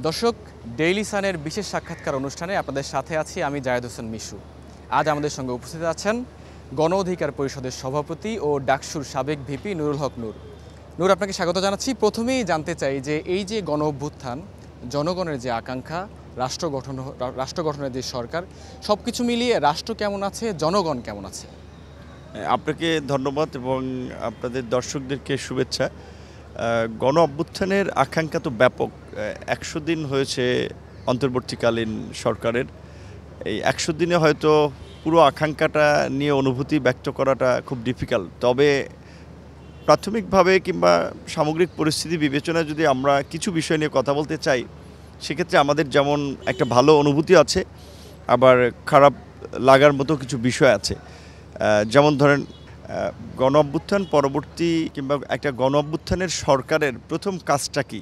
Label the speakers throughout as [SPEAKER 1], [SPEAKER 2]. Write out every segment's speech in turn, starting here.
[SPEAKER 1] দর্শক, ডেইলি সানের বিশেষ সাক্ষাৎকার অনুষ্ঠানে আপনাদের সাথে আছি আমি জায়েদ হোসেন মিশু। আজ আমাদের সঙ্গে উপস্থিত আছেন গণ অধিকার পরিষদের সভাপতি ও ডাকসুর সাবেক ভিপি নুরুল হক নূর। নূর, আপনাকে স্বাগত জানাচ্ছি। প্রথমেই জানতে চাই যে এই যে গণ অভ্যুত্থান, জনগণের যে আকাঙ্ক্ষা, রাষ্ট্র গঠনের যে সরকার, সব কিছু মিলিয়ে রাষ্ট্র কেমন আছে, জনগণ কেমন আছে?
[SPEAKER 2] আপনাকে ধন্যবাদ এবং আপনাদের দর্শকদেরকে শুভেচ্ছা। গণ অভ্যুত্থানের আকাঙ্ক্ষা তো ব্যাপক। ১০০ দিন হয়েছে অন্তর্বর্তীকালীন সরকারের। এই ১০০ দিনে হয়তো পুরো আকাঙ্ক্ষাটা নিয়ে অনুভূতি ব্যক্ত করাটা খুব ডিফিকাল্ট। তবে প্রাথমিকভাবে কিংবা সামগ্রিক পরিস্থিতি বিবেচনায় যদি আমরা কিছু বিষয় নিয়ে কথা বলতে চাই, সেক্ষেত্রে আমাদের যেমন একটা ভালো অনুভূতি আছে, আবার খারাপ লাগার মতো কিছু বিষয় আছে। যেমন ধরেন, গণ অভ্যুত্থান পরবর্তী কিংবা একটা গণ অভ্যুত্থানের সরকারের প্রথম কাজটা কি,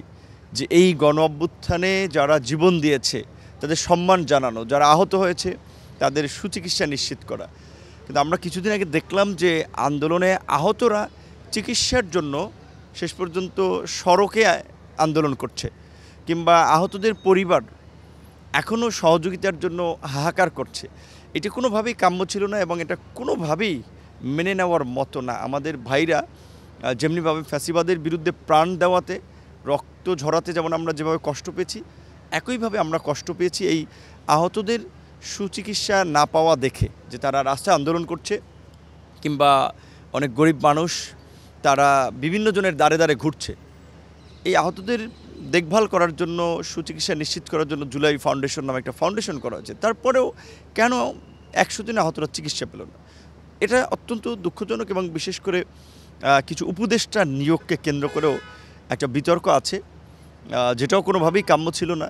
[SPEAKER 2] যে এই গণ অভ্যুত্থানে যারা জীবন দিয়েছে তাদের সম্মান জানানো, যারা আহত হয়েছে তাদের সুচিকিৎসা নিশ্চিত করা। কিন্তু আমরা কিছুদিন আগে দেখলাম যে আন্দোলনে আহতরা চিকিৎসার জন্য শেষ পর্যন্ত সড়কে আন্দোলন করছে, কিংবা আহতদের পরিবার এখনও সহযোগিতার জন্য হাহাকার করছে। এটা কোনোভাবেই কাম্য ছিল না এবং এটা কোনোভাবেই মেনে নেওয়ার মতো না। আমাদের ভাইরা যেমনিভাবে ফ্যাসিবাদের বিরুদ্ধে প্রাণ দেওয়াতে, রক্ত ঝরাতে যেমন আমরা যেভাবে কষ্ট পেয়েছি, একইভাবে আমরা কষ্ট পেয়েছি এই আহতদের সুচিকিৎসা না পাওয়া দেখে, যে তারা রাস্তায় আন্দোলন করছে, কিংবা অনেক গরিব মানুষ তারা বিভিন্ন জনের দ্বারে দ্বারে ঘুরছে। এই আহতদের দেখভাল করার জন্য, সুচিকিৎসা নিশ্চিত করার জন্য জুলাই ফাউন্ডেশন নামে একটা ফাউন্ডেশন করা হয়েছে। তারপরেও কেন ১০০ দিনে আহতরা চিকিৎসা পেল না? এটা অত্যন্ত দুঃখজনক এবং বিশেষ করে কিছু উপদেষ্টা নিয়োগকে কেন্দ্র করেও একটা বিতর্ক আছে, যেটাও কোনোভাবেই কাম্য ছিল না।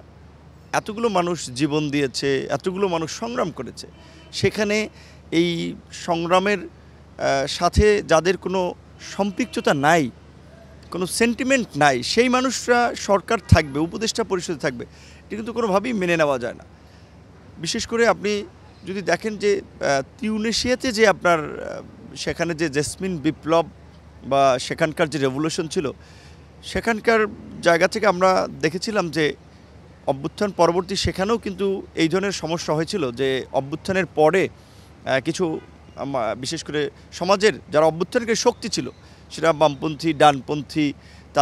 [SPEAKER 2] এতগুলো মানুষ জীবন দিয়েছে, এতগুলো মানুষ সংগ্রাম করেছে, সেখানে এই সংগ্রামের সাথে যাদের কোনো সম্পৃক্ততা নাই, কোনো সেন্টিমেন্ট নাই, সেই মানুষরা সরকার থাকবে, উপদেষ্টা পরিষদে থাকবে, এটা কিন্তু কোনোভাবেই মেনে নেওয়া যায় না। বিশেষ করে আপনি যদি দেখেন যে তিউনিসিয়াতে যে আপনার সেখানে যে জেসমিন বিপ্লব বা সেখানকার যে রেভলিউশন ছিল, সেখানকার জায়গা থেকে আমরা দেখেছিলাম যে অভ্যুত্থান পরবর্তী সেখানেও কিন্তু এই ধরনের সমস্যা হয়েছিল, যে অভ্যুত্থানের পরে কিছু বিশেষ করে সমাজের যারা অভ্যুত্থানকে শক্তি ছিল, সেটা বামপন্থী, ডানপন্থী, তা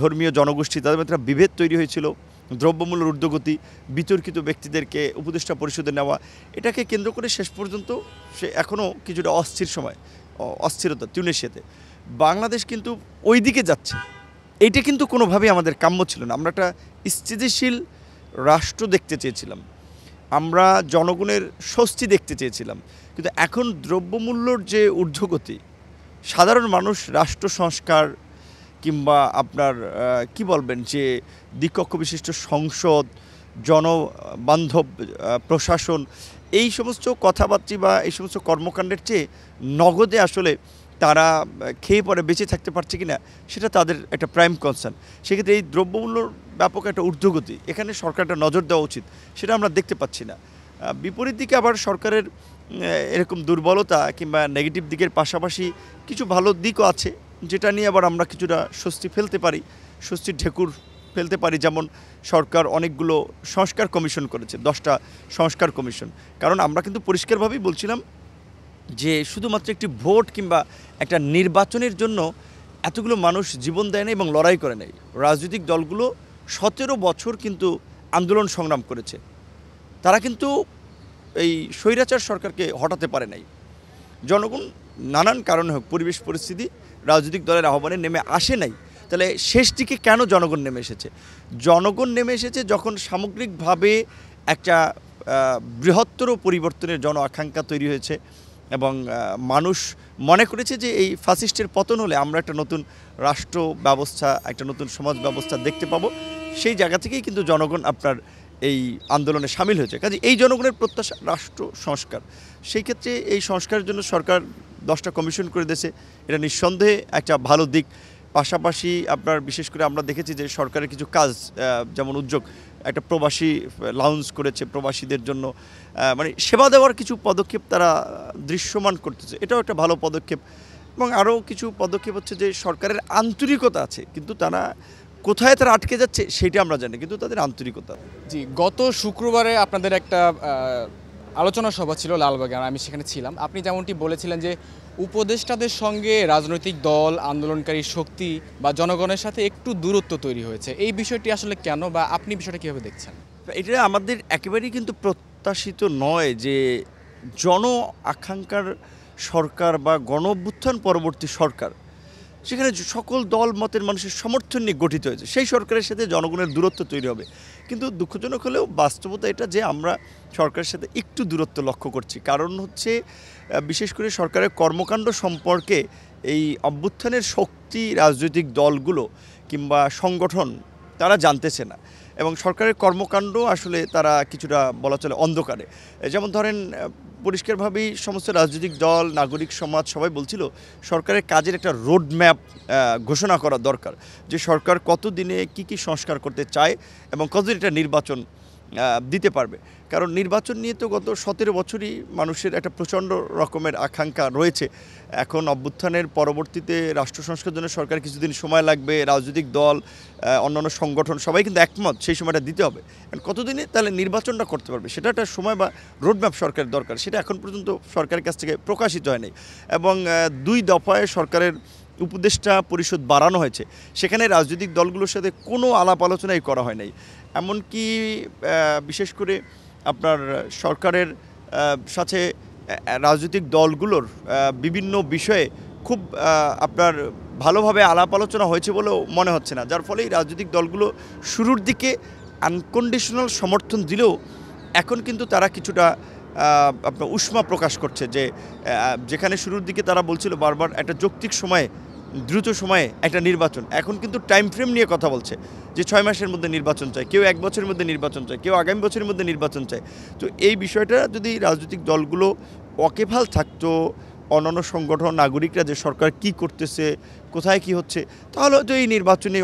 [SPEAKER 2] ধর্মীয় জনগোষ্ঠী, তাদের মধ্যে একটা বিভেদ তৈরি হয়েছিল। দ্রব্যমূল্যের ঊর্ধ্বগতি, বিতর্কিত ব্যক্তিদেরকে উপদেষ্টা পরিষদে নেওয়া, এটাকে কেন্দ্র করে শেষ পর্যন্ত সে এখনও কিছুটা অস্থিরতা তিউনিসিয়াতে। বাংলাদেশ কিন্তু ওই দিকে যাচ্ছে। এইটা কিন্তু কোনোভাবেই আমাদের কাম্য ছিল না। আমরা একটা স্থিতিশীল রাষ্ট্র দেখতে চেয়েছিলাম, আমরা জনগণের স্বস্তি দেখতে চেয়েছিলাম। কিন্তু এখন দ্রব্যমূল্যর যে ঊর্ধ্বগতি, সাধারণ মানুষ রাষ্ট্র সংস্কার কিংবা আপনার কি বলবেন, যে দ্বিকক্ষ বিশিষ্ট সংসদ, জনবান্ধব প্রশাসন, এই সমস্ত কথাবার্তা বা এই সমস্ত কর্মকাণ্ডের চেয়ে নগদে আসলে তারা খেয়ে পরে বেঁচে থাকতে পারছে কি না, সেটা তাদের একটা প্রাইম কনসার্ন। সেক্ষেত্রে এই দ্রব্যমূল্যর ব্যাপক একটা ঊর্ধ্বগতি, এখানে সরকারটা নজর দেওয়া উচিত, সেটা আমরা দেখতে পাচ্ছি না। বিপরীত দিকে আবার সরকারের এরকম দুর্বলতা কিংবা নেগেটিভ দিকের পাশাপাশি কিছু ভালো দিকও আছে, যেটা নিয়ে আবার আমরা কিছুটা স্বস্তি ফেলতে পারি, স্বস্তির ঢেকুর ফেলতে পারি। যেমন সরকার অনেকগুলো সংস্কার কমিশন করেছে, 10টা সংস্কার কমিশন। কারণ আমরা কিন্তু পরিষ্কারভাবেই বলছিলাম যে শুধুমাত্র একটি ভোট কিংবা একটা নির্বাচনের জন্য এতগুলো মানুষ জীবন দেয় না এবং লড়াই করে নাই। রাজনৈতিক দলগুলো 17 বছর কিন্তু আন্দোলন সংগ্রাম করেছে, তারা কিন্তু এই স্বৈরাচার সরকারকে হটাতে পারে নাই। জনগণ নানান কারণে হোক, পরিবেশ পরিস্থিতি, রাজনৈতিক দলের আহ্বানে নেমে আসে নাই। তাহলে শেষ দিকে কেন জনগণ নেমে এসেছে? জনগণ নেমে এসেছে যখন সামগ্রিকভাবে একটা বৃহত্তর পরিবর্তনের জন আকাঙ্ক্ষা তৈরি হয়েছে এবং মানুষ মনে করেছে যে এই ফ্যাসিস্টের পতন হলে আমরা একটা নতুন রাষ্ট্র ব্যবস্থা, একটা নতুন সমাজ ব্যবস্থা দেখতে পাবো। সেই জায়গা থেকেই কিন্তু জনগণ আপনার এই আন্দোলনে সামিল হয়েছে। কাজে এই জনগণের প্রত্যাশা রাষ্ট্র সংস্কার, সেই ক্ষেত্রে এই সংস্কারের জন্য সরকার 10টা কমিশন করে দিয়েছে, এটা নিঃসন্দেহে একটা ভালো দিক। পাশাপাশি আপনার বিশেষ করে আমরা দেখেছি যে সরকারের কিছু কাজ, যেমন উদ্যোগ, একটা প্রবাসী লাউঞ্জ করেছে প্রবাসীদের জন্য, মানে সেবা দেওয়ার কিছু পদক্ষেপ তারা দৃশ্যমান করতেছে, এটাও একটা ভালো পদক্ষেপ। এবং আরও কিছু পদক্ষেপ হচ্ছে যে সরকারের আন্তরিকতা আছে, কিন্তু তারা কোথায় তারা আটকে যাচ্ছে সেটা আমরা জানি, কিন্তু তাদের আন্তরিকতা।
[SPEAKER 1] জি, গত শুক্রবারে আপনাদের একটা আলোচনা সভা ছিল লালবাগে, আর আমি সেখানে ছিলাম। আপনি যেমনটি বলেছিলেন যে উপদেষ্টাদের সঙ্গে রাজনৈতিক দল, আন্দোলনকারী শক্তি বা জনগণের সাথে একটু দূরত্ব তৈরি হয়েছে। এই বিষয়টি আসলে কেন, বা আপনি বিষয়টা কীভাবে দেখছেন?
[SPEAKER 2] এটা আমাদের একেবারেই কিন্তু প্রত্যাশিত নয় যে জন আকাঙ্ক্ষার সরকার বা গণ অভ্যুত্থান পরবর্তী সরকার, সেখানে সকল দল মতের মানুষের সমর্থন নিয়ে গঠিত হয়েছে, সেই সরকারের সাথে জনগণের দূরত্ব তৈরি হবে। কিন্তু দুঃখজনক হলেও বাস্তবতা এটা যে আমরা সরকারের সাথে একটু দূরত্ব লক্ষ্য করছি। কারণ হচ্ছে বিশেষ করে সরকারের কর্মকাণ্ড সম্পর্কে এই অভ্যুত্থানের শক্তি রাজনৈতিক দলগুলো কিংবা সংগঠন তারা জানতেছে না, এবং সরকারের কর্মকাণ্ড আসলে তারা কিছুটা বলা চলে অন্ধকারে। যেমন ধরেন, পরিষ্কারভাবেই সমস্ত রাজনৈতিক দল, নাগরিক সমাজ সবাই বলছিল সরকারের কাজের একটা রোড ম্যাপ ঘোষণা করা দরকার, যে সরকার কত দিনে কী সংস্কার করতে চায় এবং কতদিন এটা নির্বাচন দিতে পারবে। কারণ নির্বাচন নিয়ে তো গত 17 বছরই মানুষের একটা প্রচণ্ড রকমের আকাঙ্ক্ষা রয়েছে। এখন অভ্যুত্থানের পরবর্তীতে রাষ্ট্র সংস্কারের জন্য সরকার কিছুদিন সময় লাগবে, রাজনৈতিক দল, অন্যান্য সংগঠন সবাই কিন্তু একমত সেই সময়টা দিতে হবে। কতদিনে তাহলে নির্বাচনটা করতে পারবে, সেটা একটা সময় বা রোডম্যাপ সরকারের দরকার, সেটা এখন পর্যন্ত সরকারের কাছ থেকে প্রকাশিত হয়নি। এবং 2 দফায় সরকারের উপদেষ্টা পরিষদ বাড়ানো হয়েছে, সেখানে রাজনৈতিক দলগুলোর সাথে কোনো আলাপ আলোচনাই করা হয় নাই। এমনকি বিশেষ করে আপনার সরকারের সাথে রাজনৈতিক দলগুলোর বিভিন্ন বিষয়ে খুব আপনার ভালোভাবে আলাপ আলোচনা হয়েছে বলেও মনে হচ্ছে না, যার ফলে রাজনৈতিক দলগুলো শুরুর দিকে আনকন্ডিশনাল সমর্থন দিলেও এখন কিন্তু তারা কিছুটা আপনার উষ্মা প্রকাশ করছে, যে যেখানে শুরুর দিকে তারা বলছিল বারবার একটা যৌক্তিক সময়ে, দ্রুত সময়ে একটা নির্বাচন, এখন কিন্তু টাইম ফ্রেম নিয়ে কথা বলছে যে 6 মাসের মধ্যে নির্বাচন চায়, কেউ 1 বছরের মধ্যে নির্বাচন চায়, কেউ আগামী বছরের মধ্যে নির্বাচন চায়। তো এই বিষয়টা যদি রাজনৈতিক দলগুলো ওয়াকিবহাল থাকতো, অন্যান্য সংগঠন, নাগরিকরা যে সরকার কি করতেছে, কোথায় কি হচ্ছে, তাহলে হয়তো এই নির্বাচনে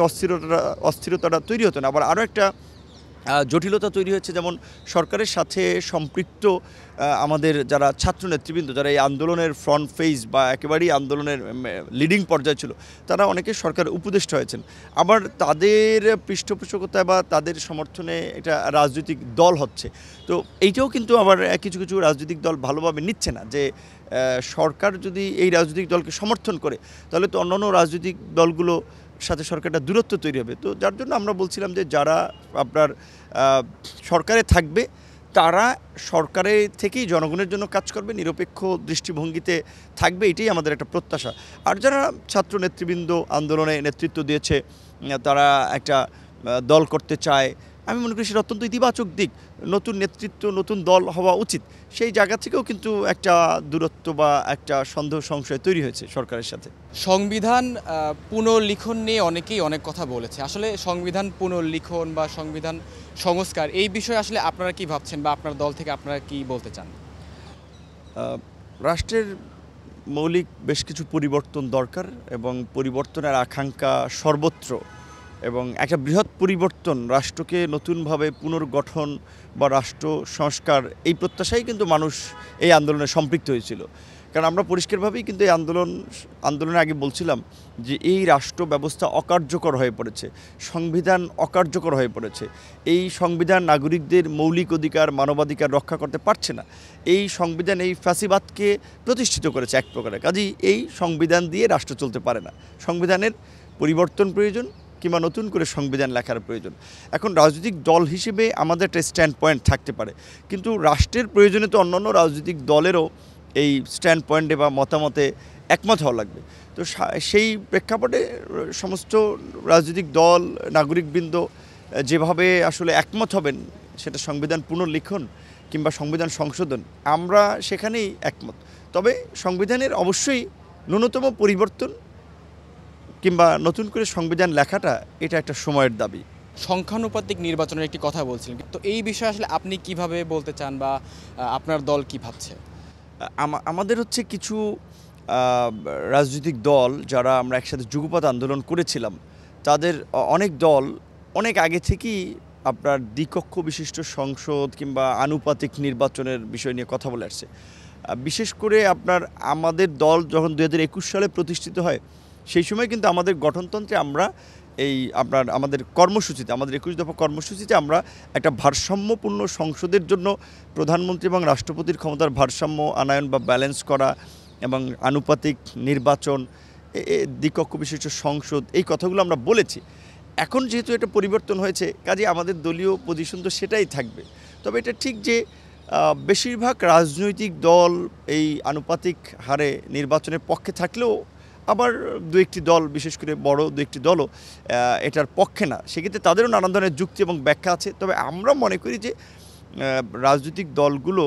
[SPEAKER 2] অস্থিরতাটা তৈরি হতো না। আবার আরও একটা জটিলতা তৈরি হয়েছে, যেমন সরকারের সাথে সম্পৃক্ত আমাদের যারা ছাত্র নেতৃবৃন্দ, যারা এই আন্দোলনের ফ্রন্ট ফেজ বা একেবারেই আন্দোলনের লিডিং পর্যায়ে ছিল, তারা অনেকে সরকার উপদেষ্টা হয়েছেন। আবার তাদের পৃষ্ঠপোষকতায় বা তাদের সমর্থনে এটা রাজনৈতিক দল হচ্ছে। তো এইটাও কিন্তু আবার কিছু কিছু রাজনৈতিক দল ভালোভাবে নিচ্ছে না, যে সরকার যদি এই রাজনৈতিক দলকে সমর্থন করে তাহলে তো অন্যান্য রাজনৈতিক দলগুলো সাথে সরকারটা দূরত্ব তৈরি হবে। তো যার জন্য আমরা বলছিলাম যে যারা আপনার সরকারে থাকবে তারা সরকারের থেকেই জনগণের জন্য কাজ করবে, নিরপেক্ষ দৃষ্টিভঙ্গিতে থাকবে, এটাই আমাদের একটা প্রত্যাশা। আর যারা ছাত্র নেতৃবৃন্দ আন্দোলনে নেতৃত্ব দিয়েছে, তারা একটা দল করতে চায়, আমি মনে করি সেটা অত্যন্ত ইতিবাচক দিক। নতুন নেতৃত্ব, নতুন দল হওয়া উচিত। সেই জায়গা থেকেও কিন্তু একটা দূরত্ব বা একটা সন্দেহ সংশয় তৈরি হয়েছে সরকারের সাথে।
[SPEAKER 1] সংবিধান পুনর্লিখন নিয়ে অনেকেই অনেক কথা বলেছে। আসলে সংবিধান পুনর্লিখন বা সংবিধান সংস্কার, এই বিষয়ে আসলে আপনারা কি ভাবছেন, বা আপনার দল থেকে আপনারা কি বলতে চান?
[SPEAKER 2] রাষ্ট্রের মৌলিক বেশ কিছু পরিবর্তন দরকার, এবং পরিবর্তনের আকাঙ্ক্ষা সর্বত্র, এবং একটা বৃহৎ পরিবর্তন, রাষ্ট্রকে নতুনভাবে পুনর্গঠন বা রাষ্ট্র সংস্কার, এই প্রত্যাশাই কিন্তু মানুষ এই আন্দোলনে সম্পৃক্ত হয়েছিল। কারণ আমরা পরিষ্কারভাবেই কিন্তু এই আন্দোলনের আগে বলছিলাম যে এই রাষ্ট্র ব্যবস্থা অকার্যকর হয়ে পড়েছে, সংবিধান অকার্যকর হয়ে পড়েছে, এই সংবিধান নাগরিকদের মৌলিক অধিকার, মানবাধিকার রক্ষা করতে পারছে না, এই সংবিধান এই ফ্যাসিবাদকে প্রতিষ্ঠিত করেছে এক প্রকারে। কাজেই এই সংবিধান দিয়ে রাষ্ট্র চলতে পারে না, সংবিধানের পরিবর্তন প্রয়োজন কিংবা নতুন করে সংবিধান লেখার প্রয়োজন। এখন রাজনৈতিক দল হিসেবে আমাদের একটা স্ট্যান্ড পয়েন্ট থাকতে পারে, কিন্তু রাষ্ট্রের প্রয়োজনে তো অন্যান্য রাজনৈতিক দলেরও এই স্ট্যান্ড পয়েন্টে বা মতামতে একমত হওয়া লাগবে। তো সেই প্রেক্ষাপটে সমস্ত রাজনৈতিক দল, নাগরিকবৃন্দ যেভাবে আসলে একমত হবেন, সেটা সংবিধান পুনর্লিখন কিংবা সংবিধান সংশোধন, আমরা সেখানেই একমত। তবে সংবিধানের অবশ্যই ন্যূনতম পরিবর্তন কিংবা নতুন করে সংবিধান লেখাটা, এটা একটা সময়ের দাবি।
[SPEAKER 1] সংখ্যানুপাতিক নির্বাচনের একটি কথা বলছিলেন, তো এই বিষয়ে আসলে আপনি কিভাবে বলতে চান, বা আপনার দল কি ভাবছে?
[SPEAKER 2] আমাদের হচ্ছে কিছু রাজনৈতিক দল যারা আমরা একসাথে যুগপৎ আন্দোলন করেছিলাম, তাদের অনেক দল অনেক আগে থেকেই আপনার দ্বিকক্ষ বিশিষ্ট সংসদ কিংবা আনুপাতিক নির্বাচনের বিষয় নিয়ে কথা বলে আসছে। বিশেষ করে আপনার আমাদের দল যখন 2021 সালে প্রতিষ্ঠিত হয়, সেই সময় কিন্তু আমাদের গঠনতন্ত্রে আমরা এই আপনার আমাদের কর্মসূচিতে, আমাদের ২১ দফা কর্মসূচিতে আমরা একটা ভারসাম্যপূর্ণ সংসদের জন্য প্রধানমন্ত্রী এবং রাষ্ট্রপতির ক্ষমতার ভারসাম্য আনয়ন বা ব্যালেন্স করা এবং আনুপাতিক নির্বাচন, দ্বিকক্ষ বিশিষ্ট সংসদ, এই কথাগুলো আমরা বলেছি। এখন যেহেতু এটা পরিবর্তন হয়েছে, কাজে আমাদের দলীয় পজিশন তো সেটাই থাকবে। তবে এটা ঠিক যে বেশিরভাগ রাজনৈতিক দল এই আনুপাতিক হারে নির্বাচনের পক্ষে থাকলেও আবার দু একটি দল, বিশেষ করে বড় দু একটি দলও এটার পক্ষে না। সেক্ষেত্রে তাদেরও নানান ধরনের যুক্তি এবং ব্যাখ্যা আছে। তবে আমরা মনে করি যে রাজনৈতিক দলগুলো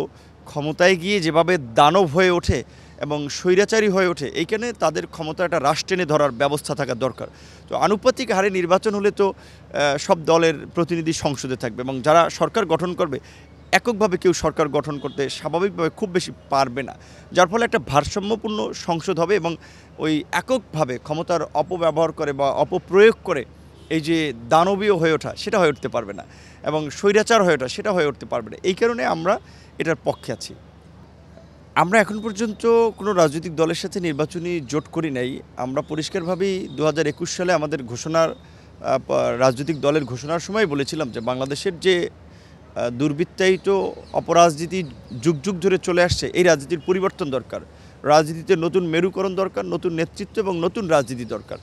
[SPEAKER 2] ক্ষমতায় গিয়ে যেভাবে দানব হয়ে ওঠে এবং স্বৈরাচারী হয়ে ওঠে, এইখানে তাদের ক্ষমতাটা রাশ টেনে ধরার ব্যবস্থা থাকা দরকার। তো আনুপাতিক হারে নির্বাচন হলে তো সব দলের প্রতিনিধি সংসদে থাকবে এবং যারা সরকার গঠন করবে এককভাবে কেউ সরকার গঠন করতে স্বাভাবিকভাবে খুব বেশি পারবে না, যার ফলে একটা ভারসাম্যপূর্ণ সংসদ হবে এবং ওই এককভাবে ক্ষমতার অপব্যবহার করে বা অপপ্রয়োগ করে এই যে দানবীয় হয়ে ওঠা, সেটা হয়ে উঠতে পারবে না এবং স্বৈরাচার হয়ে ওঠা, সেটা হয়ে উঠতে পারবে না। এই কারণে আমরা এটার পক্ষে আছি। আমরা এখন পর্যন্ত কোনো রাজনৈতিক দলের সাথে নির্বাচনী জোট করি নাই। আমরা পরিষ্কারভাবেই ২০২১ সালে আমাদের ঘোষণার রাজনৈতিক দলের ঘোষণার সময় বলেছিলাম যে বাংলাদেশের যে দুর্বৃত্তায়িত অপরাজনীতি যুগ যুগ ধরে চলে আসছে, এই রাজনীতির পরিবর্তন দরকার। রাজনীতিতে নতুন মেরুকরণ দরকার, নতুন নেতৃত্ব এবং নতুন রাজনীতি দরকার।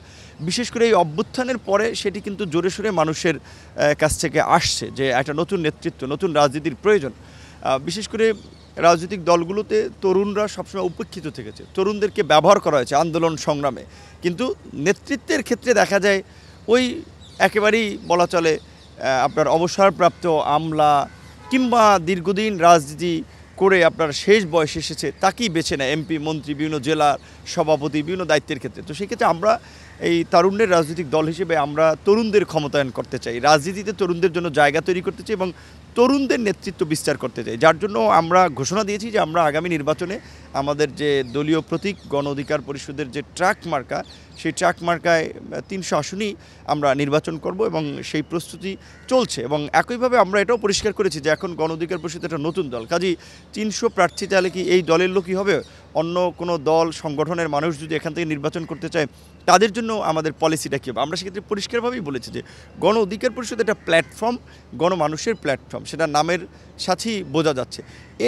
[SPEAKER 2] বিশেষ করে এই অভ্যুত্থানের পরে সেটি কিন্তু জোরে সোরে মানুষের কাছ থেকে আসছে যে একটা নতুন নেতৃত্ব, নতুন রাজনীতির প্রয়োজন। বিশেষ করে রাজনৈতিক দলগুলোতে তরুণরা সবসময় উপেক্ষিত থেকেছে, তরুণদেরকে ব্যবহার করা হয়েছে আন্দোলন সংগ্রামে, কিন্তু নেতৃত্বের ক্ষেত্রে দেখা যায় ওই একেবারেই বলা চলে আপনার অবসরপ্রাপ্ত আমলা কিংবা দীর্ঘদিন রাজনীতি করে আপনার শেষ বয়স এসেছে তাকেই বেছে নেয় এমপি, মন্ত্রী, বিভিন্ন জেলার সভাপতি, বিভিন্ন দায়িত্বের ক্ষেত্রে। তো সেক্ষেত্রে আমরা এই তারুণ্যের রাজনৈতিক দল হিসেবে আমরা তরুণদের ক্ষমতায়ন করতে চাই, রাজনীতিতে তরুণদের জন্য জায়গা তৈরি করতে চাই এবং তরুণদের নেতৃত্ব বিস্তার করতে চাই। যার জন্য আমরা ঘোষণা দিয়েছি যে আমরা আগামী নির্বাচনে আমাদের যে দলীয় প্রতীক গণ অধিকার পরিষদের যে ট্রাক মার্কা, সেই ট্রাক মার্কায় ৩০০ আসনই আমরা নির্বাচন করব এবং সেই প্রস্তুতি চলছে। এবং একইভাবে আমরা এটাও পরিষ্কার করেছি যে এখন গণ অধিকার পরিষদ একটা নতুন দল, কাজেই ৩০০ প্রার্থী তাহলে কি এই দলের লোকই হবে? অন্য কোনো দল সংগঠনের মানুষ যদি এখান থেকে নির্বাচন করতে চায় তাদের জন্য আমাদের পলিসিটা কী হবে? আমরা সেক্ষেত্রে পরিষ্কারভাবেই বলেছি যে গণ অধিকার পরিষদ একটা প্ল্যাটফর্ম, গণমানুষের প্ল্যাটফর্ম, সেটা নামের সাথেই বোঝা যাচ্ছে।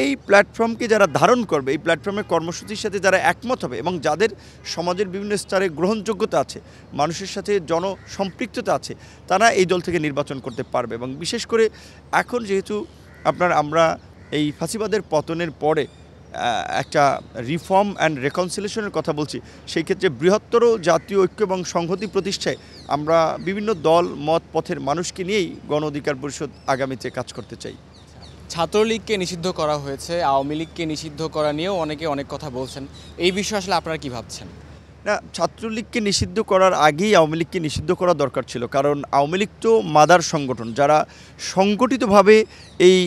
[SPEAKER 2] এই প্ল্যাটফর্মকে যারা ধারণ করবে, এই প্ল্যাটফর্মের কর্মসূচির সাথে যারা একমত হবে এবং যাদের সমাজের বিভিন্ন স্তরে গ্রহণযোগ্যতা আছে, মানুষের সাথে জনসম্পৃক্ততা আছে, তারা এই দল থেকে নির্বাচন করতে পারবে। এবং বিশেষ করে এখন যেহেতু আমরা এই ফাঁসিবাদের পতনের পরে একটা রিফর্ম অ্যান্ড রেকনসিলিয়েশনের কথা বলছি, সেই ক্ষেত্রে বৃহত্তর জাতীয় ঐক্য এবং সংহতি প্রতিষ্ঠায় আমরা বিভিন্ন দল, মত, পথের মানুষকে নিয়েই গণ অধিকার পরিষদ আগামীতে কাজ করতে চাই।
[SPEAKER 1] ছাত্রলীগকে নিষিদ্ধ করা হয়েছে, আওয়ামী লীগকে নিষিদ্ধ করা নিয়েও অনেকে অনেক কথা বলছেন। এই বিষয়ে আসলে আপনারা কি ভাবছেন?
[SPEAKER 2] না, ছাত্রলীগকে নিষিদ্ধ করার আগেই আওয়ামী লীগকে নিষিদ্ধ করা দরকার ছিল, কারণ আওয়ামী লীগ তো মাদার সংগঠন, যারা সংগঠিতভাবে এই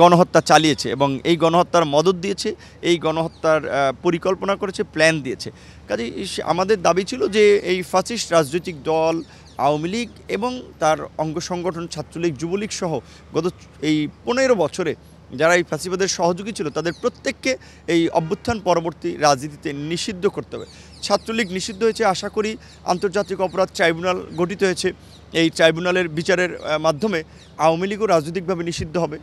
[SPEAKER 2] গণহত্যা চালিয়েছে এবং এই গণহত্যার মদত দিয়েছে, এই গণহত্যার পরিকল্পনা করেছে, প্ল্যান দিয়েছে। কাজে আমাদের দাবি ছিল যে এই ফ্যাসিস্ট রাজনৈতিক দল আওয়ামী লীগ এবং তার অঙ্গ সংগঠন ছাত্রলীগ, যুবলীগ সহ গত এই 15 বছরে যারা এই ফ্যাসিবাদের সহযোগী ছিল তাদের প্রত্যেককে এই অভ্যুত্থান পরবর্তী রাজনীতিতে নিষিদ্ধ করতে হবে। ছাত্রলীগ নিষিদ্ধ হয়েছে, আশা করি আন্তর্জাতিক অপরাধ ট্রাইব্যুনাল গঠিত হয়েছে, এই ট্রাইব্যুনালের বিচারের মাধ্যমে আওয়ামী লীগও রাজনৈতিকভাবে নিষিদ্ধ হবে।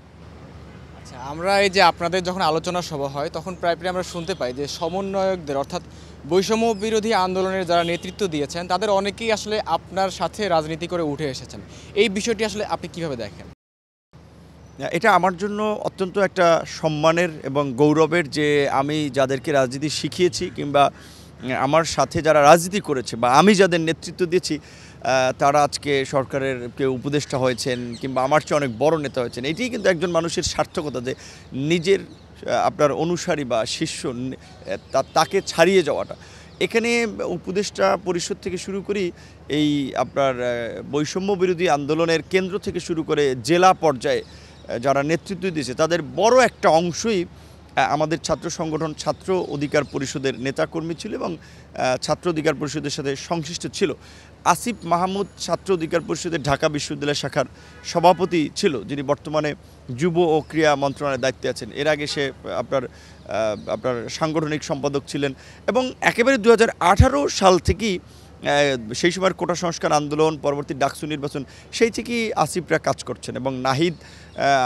[SPEAKER 1] আচ্ছা, আমরা এই যে আপনাদের যখন আলোচনা সভা হয় তখন প্রায় আমরা শুনতে পাই যে সমন্বয়কদের, অর্থাৎ বৈষম্য বিরোধী আন্দোলনের যারা নেতৃত্ব দিয়েছেন তাদের অনেকেই আসলে আপনার সাথে রাজনীতি করে উঠে এসেছেন। এই বিষয়টি আসলে আপনি কিভাবে দেখেন?
[SPEAKER 2] এটা আমার জন্য অত্যন্ত একটা সম্মানের এবং গৌরবের যে আমি যাদেরকে রাজনীতি শিখিয়েছি কিংবা আমার সাথে যারা রাজনীতি করেছে বা আমি যাদের নেতৃত্ব দিয়েছি তারা আজকে সরকারের কেউ উপদেষ্টা হয়েছেন কিংবা আমার চেয়ে অনেক বড় নেতা হয়েছেন। এটিই কিন্তু একজন মানুষের সার্থকতা, যে নিজের আপনার অনুসারী বা শিষ্য তাকে ছাড়িয়ে যাওয়াটা। এখানে উপদেষ্টা পরিষদ থেকে শুরু করি, এই আপনার বৈষম্য বিরোধী আন্দোলনের কেন্দ্র থেকে শুরু করে জেলা পর্যায়ে যারা নেতৃত্ব দিয়েছে তাদের বড় একটা অংশই আমাদের ছাত্র সংগঠন ছাত্র অধিকার পরিষদের নেতাকর্মী ছিল এবং ছাত্র অধিকার পরিষদের সাথে সংশ্লিষ্ট ছিল। আসিফ মাহমুদ ছাত্র অধিকার পরিষদের ঢাকা বিশ্ববিদ্যালয় শাখার সভাপতি ছিল, যিনি বর্তমানে যুব ও ক্রীড়া মন্ত্রণালয়ের দায়িত্বে আছেন। এর আগে সে আপনার সাংগঠনিক সম্পাদক ছিলেন এবং একেবারে 2018 সাল থেকেই সেই সময়ের কোটা সংস্কার আন্দোলন, পরবর্তী ডাকসু নির্বাচন, সেই থেকেই আসিফরা কাজ করছেন। এবং নাহিদ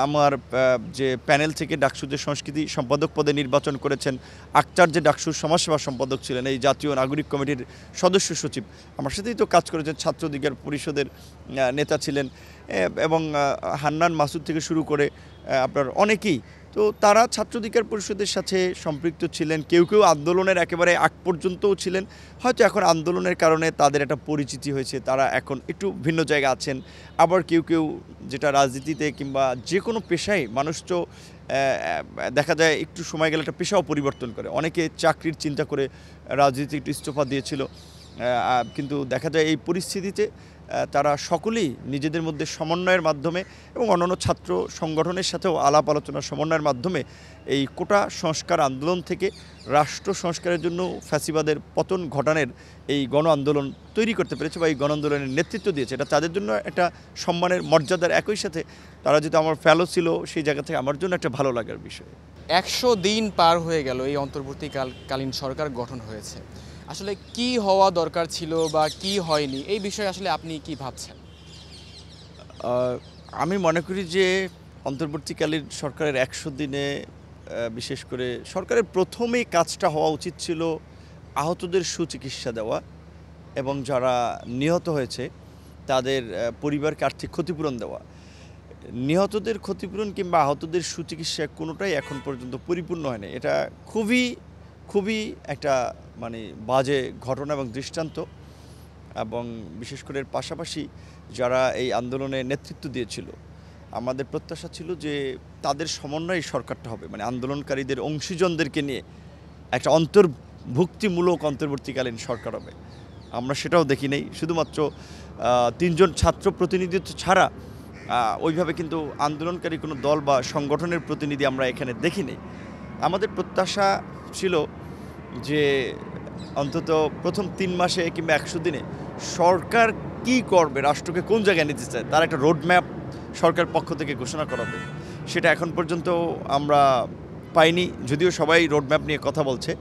[SPEAKER 2] আমার যে প্যানেল থেকে ডাকসুদের সংস্কৃতি সম্পাদক পদে নির্বাচন করেছেন, আক্তার যে ডাকসুর সমাজসেবা সম্পাদক ছিলেন, এই জাতীয় নাগরিক কমিটির সদস্য সচিব, আমার সাথেই তো কাজ করেছেন, ছাত্র অধিকার পরিষদের নেতা ছিলেন, এবং হান্নান মাসুদ থেকে শুরু করে আপনার অনেকেই তো তারা ছাত্র অধিকার পরিষদের সাথে সম্পৃক্ত ছিলেন। কেউ কেউ আন্দোলনের একেবারে আগ পর্যন্তও ছিলেন। হয়তো এখন আন্দোলনের কারণে তাদের একটা পরিচিতি হয়েছে, তারা এখন একটু ভিন্ন জায়গায় আছেন। আবার কেউ কেউ, যেটা রাজনীতিতে কিংবা যে কোনো পেশায় মানুষ তো দেখা যায় একটু সময় গেলে একটা পেশাও পরিবর্তন করে। অনেকে চাকরির চিন্তা করে রাজনীতি একটু ইস্তফা দিয়েছিল, কিন্তু দেখা যায় এই পরিস্থিতিতে তারা সকলেই নিজেদের মধ্যে সমন্বয়ের মাধ্যমে এবং অন্যান্য ছাত্র সংগঠনের সাথেও আলাপ আলোচনা সমন্বয়ের মাধ্যমে এই কোটা সংস্কার আন্দোলন থেকে রাষ্ট্র সংস্কারের জন্য ফ্যাসিবাদের পতন ঘটানোর এই গণ আন্দোলন তৈরি করতে পেরেছে বা এই গণ আন্দোলনের নেতৃত্ব দিয়েছে। এটা তাদের জন্য একটা সম্মানের, মর্যাদার, একই সাথে তারা যেহেতু আমার ফেলো ছিল, সেই জায়গা থেকে আমার জন্য একটা ভালো লাগার বিষয়।
[SPEAKER 1] 100 দিন পার হয়ে গেল এই অন্তর্বর্তীকালীন সরকার গঠন হয়েছে। আসলে কি হওয়া দরকার ছিল বা কি হয়নি, এই বিষয়ে আসলে আপনি কি ভাবছেন?
[SPEAKER 2] আমি মনে করি যে অন্তর্বর্তীকালীন সরকারের 100 দিনে বিশেষ করে সরকারের প্রথমেই কাজটা হওয়া উচিত ছিল আহতদের সুচিকিৎসা দেওয়া এবং যারা নিহত হয়েছে তাদের পরিবারকে আর্থিক ক্ষতিপূরণ দেওয়া। নিহতদের ক্ষতিপূরণ কিংবা আহতদের সুচিকিৎসা কোনোটাই এখন পর্যন্ত পরিপূর্ণ হয়নি। এটা খুবই একটা মানে বাজে ঘটনা এবং দৃষ্টান্ত। এবং বিশেষ করে এর পাশাপাশি যারা এই আন্দোলনে নেতৃত্ব দিয়েছিল, আমাদের প্রত্যাশা ছিল যে তাদের সমন্বয়ে সরকারটা হবে, মানে আন্দোলনকারীদের অংশীজনদেরকে নিয়ে একটা অন্তর্ভুক্তিমূলক অন্তর্বর্তীকালীন সরকার হবে। আমরা সেটাও দেখি নাই। শুধুমাত্র 3 জন ছাত্র প্রতিনিধিত্ব ছাড়া ওইভাবে কিন্তু আন্দোলনকারী কোনো দল বা সংগঠনের প্রতিনিধি আমরা এখানে দেখি নাই। আমাদের প্রত্যাশা ছিল যে অন্তত প্রথম 3 মাসে কিংবা 100 দিনে সরকার কি করবে, রাষ্ট্রকে কোন জায়গায় নিতে চায়, তার একটা রোডম্যাপ সরকার পক্ষ থেকে ঘোষণা করা হবে। সেটা এখন পর্যন্ত আমরা পাইনি, যদিও সবাই রোডম্যাপ নিয়ে কথা বলছে।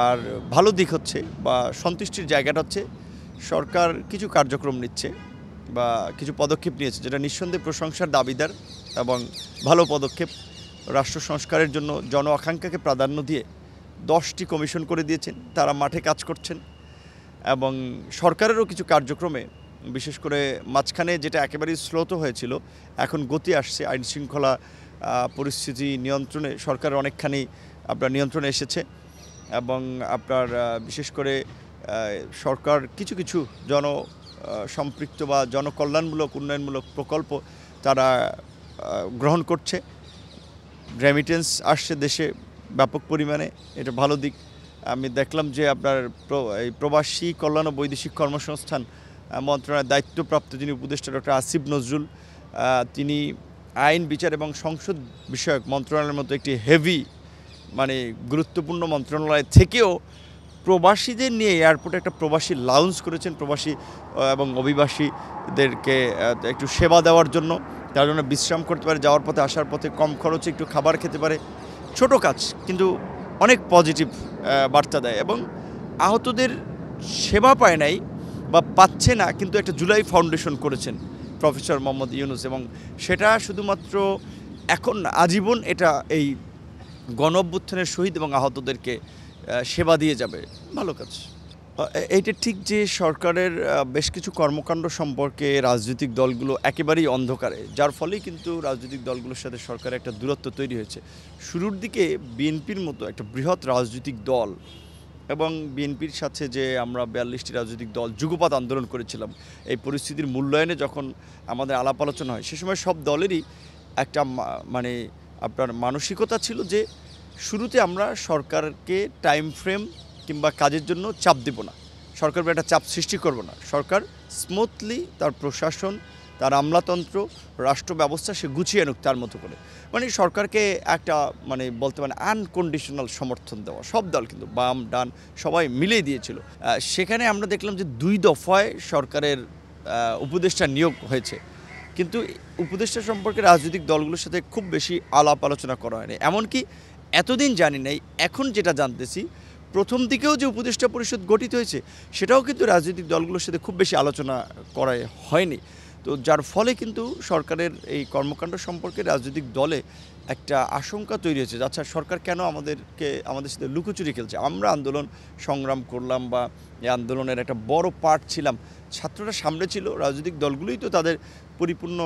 [SPEAKER 2] আর ভালো দিক হচ্ছে বা সন্তুষ্টির জায়গাটা হচ্ছে সরকার কিছু কার্যক্রম নিচ্ছে বা কিছু পদক্ষেপ নিয়েছে, যেটা নিঃসন্দেহে প্রশংসার দাবিদার এবং ভালো পদক্ষেপ। রাষ্ট্র সংস্কারের জন্য জন আকাঙ্ক্ষাকে প্রাধান্য দিয়ে 10টি কমিশন করে দিয়েছেন, তারা মাঠে কাজ করছেন। এবং সরকারেরও কিছু কার্যক্রমে, বিশেষ করে মাঝখানে যেটা একেবারেই স্লোত হয়েছিল, এখন গতি আসছে। আইন শৃঙ্খলা পরিস্থিতি নিয়ন্ত্রণে সরকার অনেকখানি আপনার নিয়ন্ত্রণে এসেছে। এবং আপনার বিশেষ করে সরকার কিছু জন সম্পৃক্ত বা জনকল্যাণমূলক উন্নয়নমূলক প্রকল্প তারা গ্রহণ করছে। রেমিটেন্স আসছে দেশে ব্যাপক পরিমাণে, এটা ভালো দিক। আমি দেখলাম যে আপনার এই প্রবাসী কল্যাণ ও বৈদেশিক কর্মসংস্থান মন্ত্রণালয়ের দায়িত্বপ্রাপ্ত যিনি উপদেষ্টা ডক্টর আসিফ নজরুল, তিনি আইন, বিচার এবং সংসদ বিষয়ক মন্ত্রণালয়ের মতো একটি হেভি মানে গুরুত্বপূর্ণ মন্ত্রণালয় থেকেও প্রবাসীদের নিয়ে এয়ারপোর্টে একটা প্রবাসী লাউঞ্জ করেছেন, প্রবাসী এবং অভিবাসীদেরকে একটু সেবা দেওয়ার জন্য, তার জন্য বিশ্রাম করতে পারে, যাওয়ার পথে আসার পথে কম খরচে একটু খাবার খেতে পারে। ছোট কাজ কিন্তু অনেক পজিটিভ বার্তা দেয়। এবং আহতদের সেবা পায় নাই বা পাচ্ছে না, কিন্তু একটা জুলাই ফাউন্ডেশন করেছেন প্রফেসর মোহাম্মদ ইউনুস, এবং সেটা শুধুমাত্র এখন না, আজীবন এটা এই গণ অভ্যুত্থানের শহীদ এবং আহতদেরকে সেবা দিয়ে যাবে। ভালো কাজ। এইটা ঠিক যে সরকারের বেশ কিছু কর্মকাণ্ড সম্পর্কে রাজনৈতিক দলগুলো একেবারেই অন্ধকারে, যার ফলেই কিন্তু রাজনৈতিক দলগুলোর সাথে সরকারের একটা দূরত্ব তৈরি হয়েছে। শুরুর দিকে বিএনপির মতো একটা বৃহৎ রাজনৈতিক দল এবং বিএনপির সাথে যে আমরা 42টি রাজনৈতিক দল যুগপৎ আন্দোলন করেছিলাম, এই পরিস্থিতির মূল্যায়নে যখন আমাদের আলাপ আলোচনা হয়, সে সময় সব দলেরই একটা মানে আপনার মানসিকতা ছিল যে শুরুতে আমরা সরকারকে টাইম ফ্রেম কিংবা কাজের জন্য চাপ দেব না, সরকার একটা চাপ সৃষ্টি করব না, সরকার স্মুথলি তার প্রশাসন, তার আমলাতন্ত্র, রাষ্ট্র ব্যবস্থা সে গুছিয়ে আনুক তার মতো করে। মানে সরকারকে একটা মানে বলতে পারেন আনকন্ডিশনাল সমর্থন দেওয়া, সব দল কিন্তু বাম ডান সবাই মিলিয়ে দিয়েছিল। সেখানে আমরা দেখলাম যে 2 দফায় সরকারের উপদেষ্টা নিয়োগ হয়েছে, কিন্তু উপদেষ্টা সম্পর্কে রাজনৈতিক দলগুলোর সাথে খুব বেশি আলাপ আলোচনা করা হয়নি। এমনকি এতদিন জানি নাই, এখন যেটা জানতেছি প্রথম দিকেও যে উপদেষ্টা পরিষদ গঠিত হয়েছে সেটাও কিন্তু রাজনৈতিক দলগুলোর সাথে খুব বেশি আলোচনা করা হয়নি। তো যার ফলে কিন্তু সরকারের এই কর্মকাণ্ড সম্পর্কে রাজনৈতিক দলে একটা আশঙ্কা তৈরি হয়েছে, আচ্ছা সরকার কেন আমাদের সাথে লুকোচুরি খেলছে। আমরা আন্দোলন সংগ্রাম করলাম বা এই আন্দোলনের একটা বড় পার্ট ছিলাম, ছাত্ররা সামনে ছিল, রাজনৈতিক দলগুলোই তো তাদের পরিপূর্ণ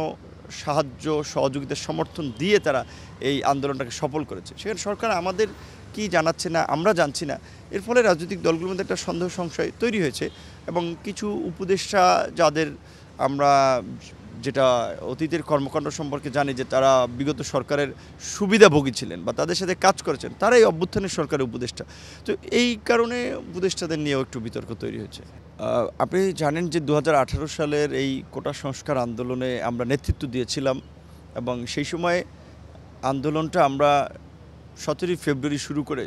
[SPEAKER 2] সাহায্য সহযোগিতার সমর্থন দিয়ে তারা এই আন্দোলনটাকে সফল করেছে। সেখানে সরকার আমাদের কি জানাচ্ছে না আমরা জানছি না, এর ফলে রাজনৈতিক দলগুলোর মধ্যে একটা সন্দেহ সংশয় তৈরি হয়েছে এবং কিছু উপদেষ্টা যাদের আমরা যেটা অতীতের কর্মকাণ্ড সম্পর্কে জানি যে তারা বিগত সরকারের সুবিধাভোগী ছিলেন বা তাদের সাথে কাজ করেছেন, তারাই অভ্যুত্থানের সরকারের উপদেষ্টা। তো এই কারণে উপদেষ্টাদের নিয়েও একটু বিতর্ক তৈরি হয়েছে। আপনি জানেন যে 2018 সালের এই কোটা সংস্কার আন্দোলনে আমরা নেতৃত্ব দিয়েছিলাম এবং সেই সময় আন্দোলনটা আমরা 17 ফেব্রুয়ারি শুরু করে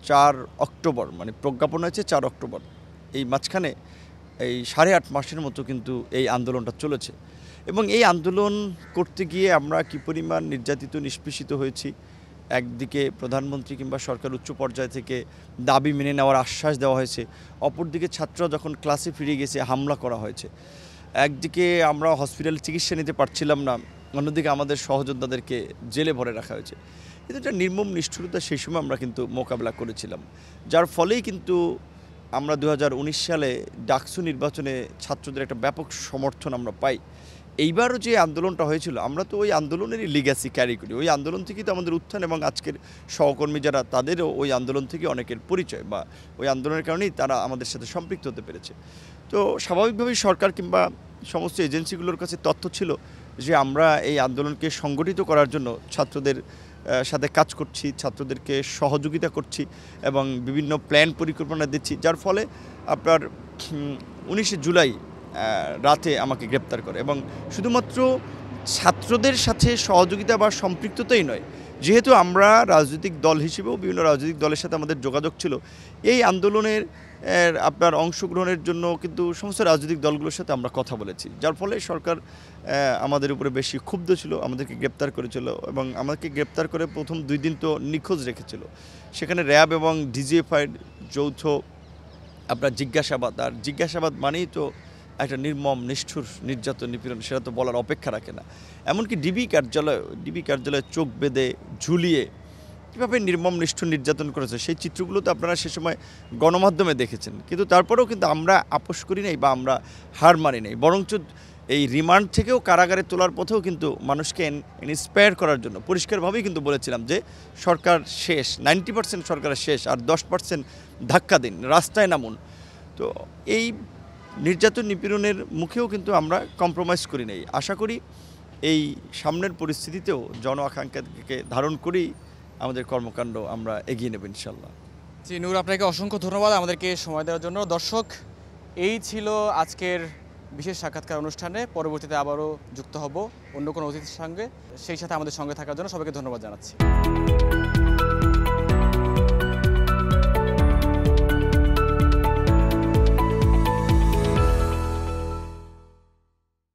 [SPEAKER 2] 4 অক্টোবর মানে প্রজ্ঞাপন হয়েছে 4 অক্টোবর, এই মাঝখানে এই 8.5 মাসের মতো কিন্তু এই আন্দোলনটা চলেছে এবং এই আন্দোলন করতে গিয়ে আমরা কি পরিমাণ নির্যাতিত নিষ্পেষিত হয়েছি। একদিকে প্রধানমন্ত্রী কিংবা সরকার উচ্চ পর্যায় থেকে দাবি মেনে নেওয়ার আশ্বাস দেওয়া হয়েছে, অপরদিকে ছাত্ররা যখন ক্লাসে ফিরে গেছে হামলা করা হয়েছে। একদিকে আমরা হসপিটালে চিকিৎসা নিতে পারছিলাম না, অন্যদিকে আমাদের সহযোদ্ধাদেরকে জেলে ভরে রাখা হয়েছে। কিন্তু একটা নির্মম নিষ্ঠুরতা সেই সময় আমরা কিন্তু মোকাবেলা করেছিলাম, যার ফলেই কিন্তু আমরা 2019 সালে ডাকসু নির্বাচনে ছাত্রদের একটা ব্যাপক সমর্থন আমরা পাই। এইবারও যে আন্দোলনটা হয়েছিল আমরা তো ওই আন্দোলনেরই লিগ্যাসি ক্যারি করি, ওই আন্দোলন থেকেই তো আমাদের উত্থান এবং আজকের সহকর্মী যারা তাদেরও ওই আন্দোলন থেকে অনেকের পরিচয় বা ওই আন্দোলনের কারণেই তারা আমাদের সাথে সম্পৃক্ত হতে পেরেছে। তো স্বাভাবিকভাবেই সরকার কিংবা সমস্ত এজেন্সিগুলোর কাছে তথ্য ছিল যে আমরা এই আন্দোলনকে সংগঠিত করার জন্য ছাত্রদের সাথে কাজ করছি, ছাত্রদেরকে সহযোগিতা করছি এবং বিভিন্ন প্ল্যান পরিকল্পনা দিচ্ছি, যার ফলে আপনার 19 জুলাই রাতে আমাকে গ্রেপ্তার করে এবং শুধুমাত্র ছাত্রদের সাথে সহযোগিতা বা সম্পৃক্ততাই নয়, যেহেতু আমরা রাজনৈতিক দল হিসেবেও বিভিন্ন রাজনৈতিক দলের সাথে আমাদের যোগাযোগ ছিল, এই আন্দোলনের আপনার অংশগ্রহণের জন্য কিন্তু সমস্ত রাজনৈতিক দলগুলোর সাথে আমরা কথা বলেছি, যার ফলে সরকার আমাদের উপরে বেশি ক্ষুব্ধ ছিল, আমাদেরকে গ্রেপ্তার করেছিল এবং আমাকে গ্রেপ্তার করে প্রথম 2 দিন তো নিখোঁজ রেখেছিল। সেখানে র্যাব এবং ডিজিএফআইয়ের যৌথ আপনার জিজ্ঞাসাবাদ, আর জিজ্ঞাসাবাদ মানেই তো একটা নির্মম নিষ্ঠুর নির্যাতন নিপীড়ন, সেটা তো বলার অপেক্ষা রাখে না। এমনকি ডিবি কার্যালয়ে চোখ বেঁধে ঝুলিয়ে কীভাবে নির্মম নিষ্ঠুর নির্যাতন করেছে সেই চিত্রগুলো তো আপনারা সে সময় গণমাধ্যমে দেখেছেন। কিন্তু তারপরেও কিন্তু আমরা আপোষ করি নাই বা আমরা হার মানি নাই, বরঞ্চ এই রিমান্ড থেকেও কারাগারে তোলার পথেও কিন্তু মানুষকে ইন্সপায়ার করার জন্য পরিষ্কারভাবেই কিন্তু বলেছিলাম যে সরকার শেষ, 90% সরকারের শেষ, আর 10% ধাক্কা দিন, রাস্তায় নামুন। তো এই নির্যাতন নিপীড়নের মুখেও কিন্তু আমরা কম্প্রোমাইজ করি নাই। আশা করি এই সামনের পরিস্থিতিতেও জন আকাঙ্ক্ষাকে ধারণ করেই আমাদের কর্মকাণ্ড আমরা এগিয়ে নেব ইনশাল্লাহ।
[SPEAKER 1] জি নূর, আপনাকে অসংখ্য ধন্যবাদ আমাদেরকে সময় দেওয়ার জন্য। দর্শক, এই ছিল আজকের বিশেষ সাক্ষাৎকার অনুষ্ঠানে। পরবর্তীতে আবারও যুক্ত হব অন্য কোনো অতিথির সঙ্গে, সেই সাথে আমাদের সঙ্গে থাকার জন্য সবাইকে ধন্যবাদ জানাচ্ছি।